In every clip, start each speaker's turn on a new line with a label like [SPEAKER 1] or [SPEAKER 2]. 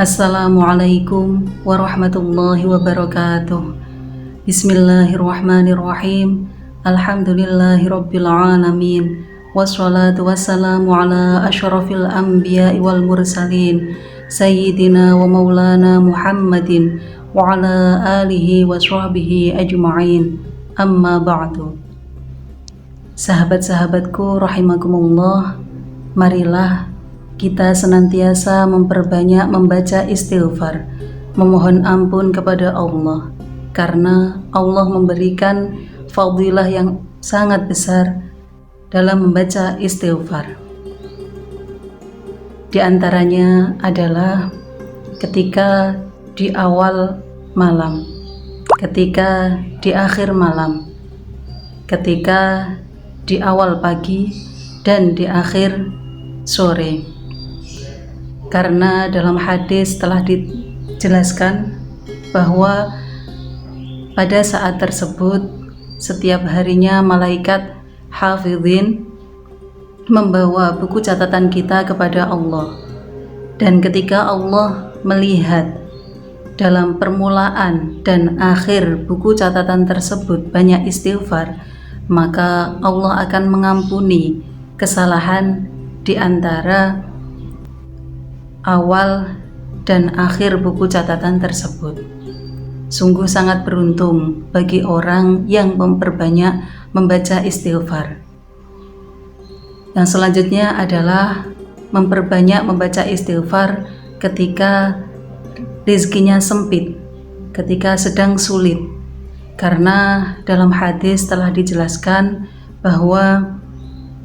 [SPEAKER 1] Assalamualaikum warahmatullahi wabarakatuh. Bismillahirrahmanirrahim. Alhamdulillahirabbil alamin. Wassalatu wassalamu ala asyrafil anbiya'i wal mursalin sayyidina wa maulana Muhammadin wa ala alihi wa sahbihi ajma'in. Amma ba'du. Sahabat-sahabatku rahimakumullah, marilah kita senantiasa memperbanyak membaca istighfar, memohon ampun kepada Allah, karena Allah memberikan fadilah yang sangat besar dalam membaca istighfar. Di antaranya adalah ketika di awal malam, ketika di akhir malam, ketika di awal pagi, dan di akhir sore. Karena dalam hadis telah dijelaskan bahwa pada saat tersebut setiap harinya malaikat hafidhin membawa buku catatan kita kepada Allah. Dan ketika Allah melihat dalam permulaan dan akhir buku catatan tersebut banyak istighfar, maka Allah akan mengampuni kesalahan di antara awal dan akhir buku catatan tersebut. Sungguh sangat beruntung bagi orang yang memperbanyak membaca istighfar. Yang selanjutnya adalah memperbanyak membaca istighfar ketika rezekinya sempit, ketika sedang sulit. Karena dalam hadis telah dijelaskan bahwa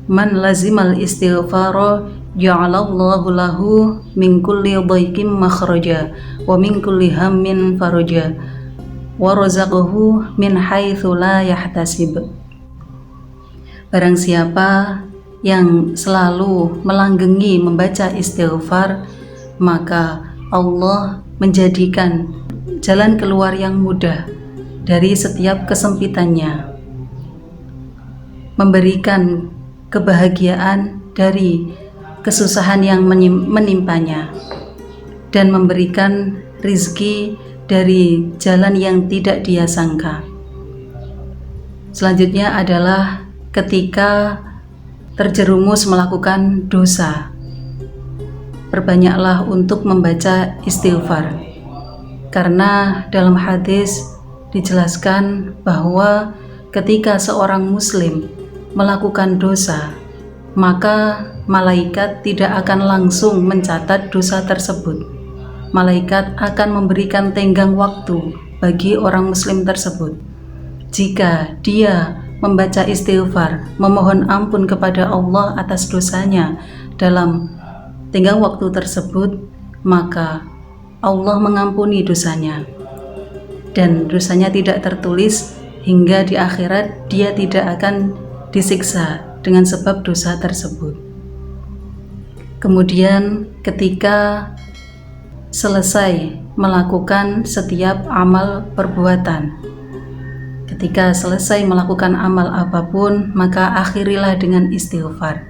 [SPEAKER 1] man lazimal istighfara ja'alallahu lahu min kulli dhaiqin makhraja wa min kulli hammin faraja wa razaqahu min haitsu la yahtasib. Barang siapa yang selalu melanggengi membaca istighfar, maka Allah menjadikan jalan keluar yang mudah dari setiap kesempitannya, memberikan kebahagiaan dari kesusahan yang menimpanya, dan memberikan rizki dari jalan yang tidak dia sangka. Selanjutnya adalah ketika terjerumus melakukan dosa, perbanyaklah untuk membaca istighfar. Karena dalam hadis dijelaskan bahwa ketika seorang muslim melakukan dosa, maka malaikat tidak akan langsung mencatat dosa tersebut. Malaikat akan memberikan tenggang waktu bagi orang muslim tersebut. Jika dia membaca istighfar, memohon ampun kepada Allah atas dosanya dalam tenggang waktu tersebut, maka Allah mengampuni dosanya, dan dosanya tidak tertulis hingga di akhirat dia tidak akan disiksa dengan sebab dosa tersebut. Kemudian ketika selesai melakukan setiap amal perbuatan, ketika selesai melakukan amal apapun, maka akhirilah dengan istighfar.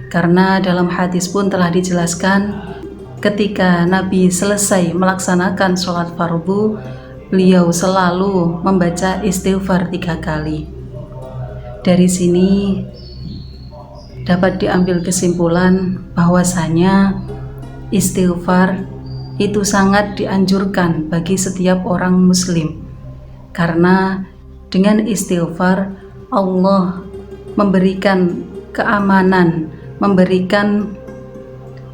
[SPEAKER 1] Karena dalam hadis pun telah dijelaskan, ketika Nabi selesai melaksanakan sholat fardu, beliau selalu membaca istighfar 3 kali. Dari sini dapat diambil kesimpulan bahwasanya istighfar itu sangat dianjurkan bagi setiap orang muslim, karena dengan istighfar Allah memberikan keamanan, memberikan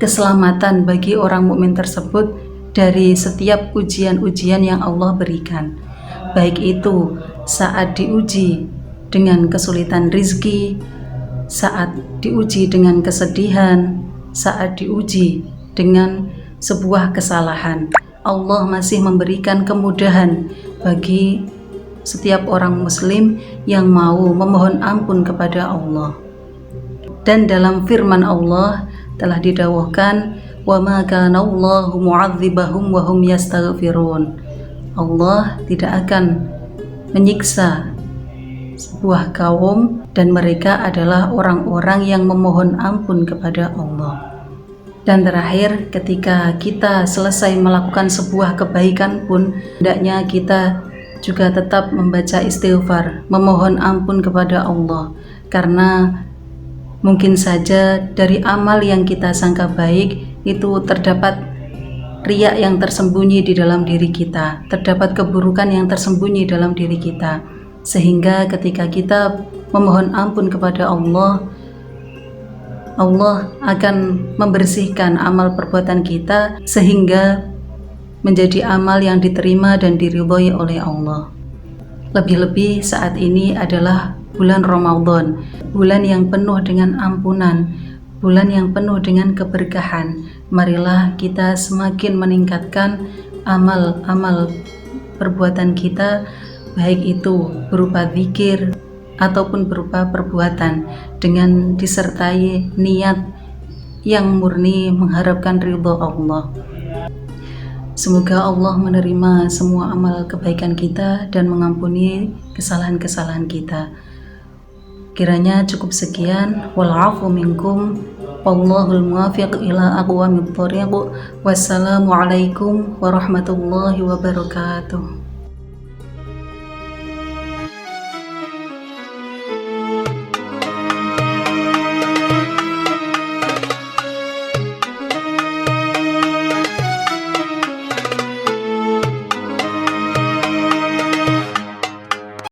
[SPEAKER 1] keselamatan bagi orang mukmin tersebut dari setiap ujian-ujian yang Allah berikan, baik itu saat diuji dengan kesulitan rizki, saat diuji dengan kesedihan, saat diuji dengan sebuah kesalahan. Allah masih memberikan kemudahan bagi setiap orang muslim yang mau memohon ampun kepada Allah. Dan dalam firman Allah telah didawahkan, wa ma kana Allahu mu'adzibahum wa hum yastaghfirun. Allah tidak akan menyiksa sebuah kaum dan mereka adalah orang-orang yang memohon ampun kepada Allah. Dan terakhir, ketika kita selesai melakukan sebuah kebaikan pun, hendaknya kita juga tetap membaca istighfar, memohon ampun kepada Allah. Karena mungkin saja dari amal yang kita sangka baik itu terdapat riya yang tersembunyi di dalam diri kita, terdapat keburukan yang tersembunyi dalam diri kita. Sehingga ketika kita memohon ampun kepada Allah, Allah akan membersihkan amal perbuatan kita sehingga menjadi amal yang diterima dan diridhoi oleh Allah. Lebih-lebih saat ini adalah bulan Ramadan, bulan yang penuh dengan ampunan, bulan yang penuh dengan keberkahan. Marilah kita semakin meningkatkan amal-amal perbuatan kita, baik itu berupa zikir ataupun berupa perbuatan, dengan disertai niat yang murni mengharapkan ridho Allah. Semoga Allah menerima semua amal kebaikan kita dan mengampuni kesalahan-kesalahan kita. Kiranya cukup sekian. Wal'afu minkum, wallahul muwaffiq ila aqwamit thoriq. Wassalamualaikum warahmatullahi wabarakatuh.